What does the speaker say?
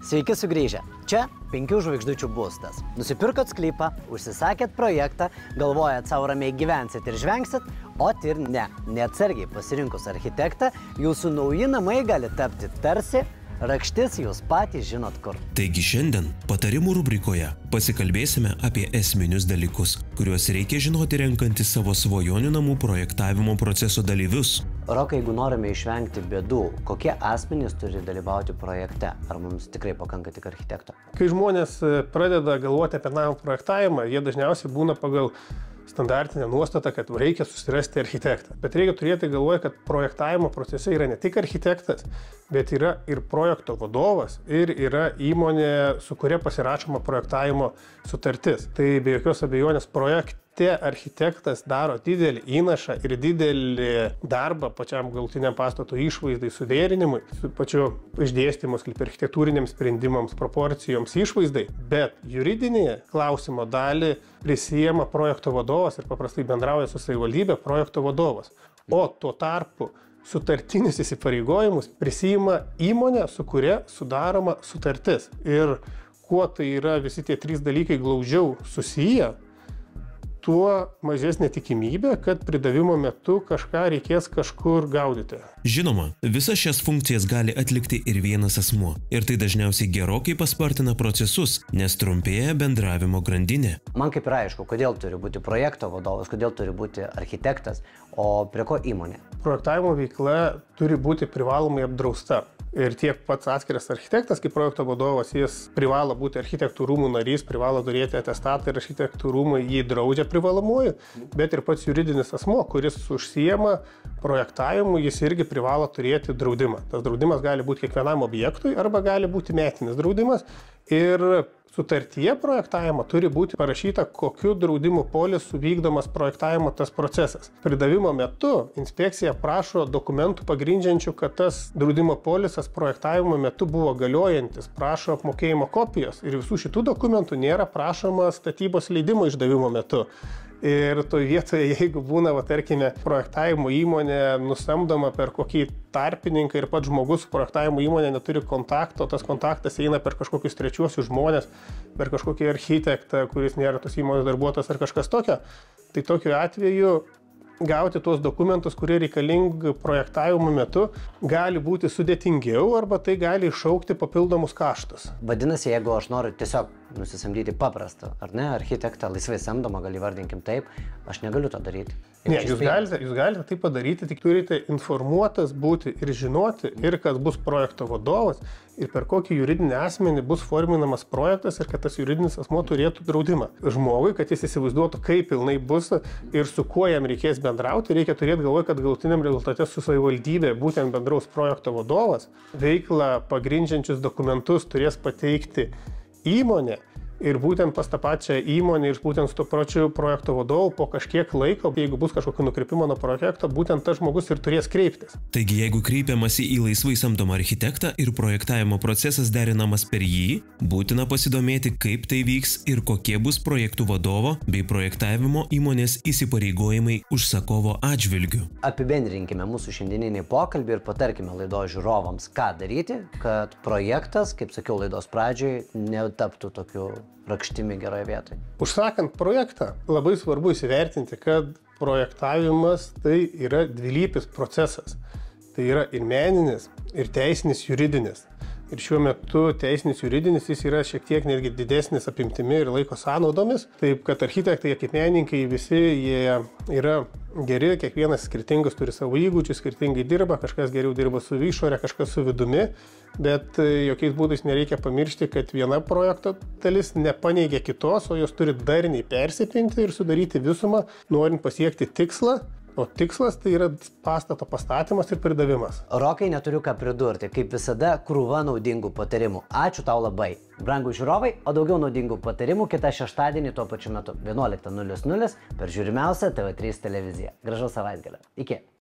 Sveiki sugrįžę. Čia 5 žvaigždučių būstas. Nusipirkot sklypą, užsisakėt projektą, galvojat savo ramiai gyvensit ir žvengsit, o ir ne. Neatsargiai pasirinkus architektą, jūsų nauji namai gali tapti tarsi rakštis jūs patys žinot kur. Taigi šiandien patarimų rubrikoje pasikalbėsime apie esminius dalykus, kuriuos reikia žinoti renkantis savo svajonių namų projektavimo proceso dalyvius. Rokai, jeigu norime išvengti bėdų, kokie asmenys turi dalyvauti projekte? Ar mums tikrai pakanka tik architekto? Kai žmonės pradeda galvoti apie namų projektavimą, jie dažniausiai būna pagal standartinę nuostatą, kad reikia susirasti architektą. Bet reikia turėti galvoje, kad projektavimo procese yra ne tik architektas, bet yra ir projekto vadovas ir yra įmonė, su kuria pasirašoma projektavimo sutartis. Tai be jokios abejonės projekte architektas daro didelį įnašą ir didelį darbą pačiam galutiniam pastato išvaizdai, suderinimui, su pačiu išdėstymu, kaip architektūriniams sprendimams, proporcijoms, išvaizdai. Bet juridinėje klausimo dalį prisijema projekto vadovas ir paprastai bendrauja su savivaldybė projekto vadovas. O tuo tarpu sutartinius įsipareigojimus prisijima įmonė, su kuria sudaroma sutartis. Ir kuo tai yra visi tie trys dalykai glaudžiau susiję, tuo mažesnė tikimybė, kad pridavimo metu kažką reikės kažkur gaudyti. Žinoma, visas šias funkcijas gali atlikti ir vienas asmuo. Ir tai dažniausiai gerokai paspartina procesus, nes trumpėja bendravimo grandinė. Man kaip ir aišku, kodėl turi būti projekto vadovas, kodėl turi būti architektas, o prie ko įmonė? Projektavimo veikla turi būti privalomai apdrausta. Ir tiek pats atskiras architektas, kaip projekto vadovas, jis privalo būti architektų rūmų narys, privalo turėti atestatą ir architektų rūmai jį draudžia privalomuoju, bet ir pats juridinis asmuo, kuris užsijema projektavimu, jis irgi privalo turėti draudimą. Tas draudimas gali būti kiekvienam objektui arba gali būti metinis draudimas. Ir sutartyje projektavimo turi būti parašyta, kokiu draudimu polisu vykdomas projektavimo tas procesas. Pridavimo metu inspekcija prašo dokumentų pagrindžiančių, kad tas draudimo polisas projektavimo metu buvo galiojantis, prašo apmokėjimo kopijos ir visų šitų dokumentų nėra prašoma statybos leidimo išdavimo metu. Ir toje vietoje, jeigu būna, tarkime, projektavimo įmonė nusamdoma per kokį tarpininką ir pats žmogus projektavimo įmonė neturi kontakto, tas kontaktas eina per kažkokius trečiuosius žmonės, per kažkokį architektą, kuris nėra tos įmonės darbuotojas ar kažkas tokio, tai tokiu atveju gauti tuos dokumentus, kurie reikalingi projektavimo metu, gali būti sudėtingiau arba tai gali iššaukti papildomus kaštus. Vadinasi, jeigu aš noriu tiesiog nusisamdyti paprastą, ar ne, architektą, laisvai samdomą, gal įvardinkim taip, aš negaliu to daryti. Ne, jūs galite tai padaryti, tik turite informuotas būti ir žinoti, ir kas bus projekto vadovas, ir per kokį juridinį asmenį bus forminamas projektas, ir kad tas juridinis asmuo turėtų draudimą. Žmogui, kad jis įsivaizduotų, kaip pilnai bus ir su kuo jam reikės bendrauti, reikia turėti galvoje, kad galutiniam rezultate su savivaldybė būtent bendraus projekto vadovas, veiklą pagrindžiančius dokumentus turės pateikti įmonė. Ir būtent pas tą pačią įmonę ir būtent su to pačiu projekto vadovu po kažkiek laiko, jeigu bus kažkokio nukrypimo nuo projekto, būtent tas žmogus ir turės kreiptis. Taigi, jeigu kreipiamasi į laisvai samdomą architektą ir projektavimo procesas derinamas per jį, būtina pasidomėti, kaip tai vyks ir kokie bus projektų vadovo bei projektavimo įmonės įsipareigojimai užsakovo atžvilgiu. Apibendrinkime mūsų šiandieninį pokalbį ir patarkime laidos žiūrovams, ką daryti, kad projektas, kaip sakiau laidos pradžioj, netaptų tokiu rakštimi geroje vietoje. Užsakant projektą, labai svarbu įsivertinti, kad projektavimas tai yra dvilypis procesas. Tai yra ir meninis, ir teisinis, juridinis. Ir šiuo metu teisinis juridinis jis yra šiek tiek netgi didesnis apimtimi ir laiko sąnaudomis. Taip, kad architektai, kaip menininkai, visi jie yra geri, kiekvienas skirtingas turi savo įgūdžių, skirtingai dirba, kažkas geriau dirba su išorė, kažkas su vidumi, bet jokiais būdais nereikia pamiršti, kad viena projekto dalis nepaneigia kitos, o jos turi darniai persipinti ir sudaryti visumą, norint pasiekti tikslą. O tikslas tai yra pastato pastatymas ir pridavimas. Rokai, neturiu ką pridurti. Kaip visada, krūva naudingų patarimų. Ačiū tau labai. Brangų žiūrovai, o daugiau naudingų patarimų kitą šeštadienį tuo pačiu metu 11:00 per žiūrimiausią TV3 televiziją. Gražaus savaitgalio. Iki.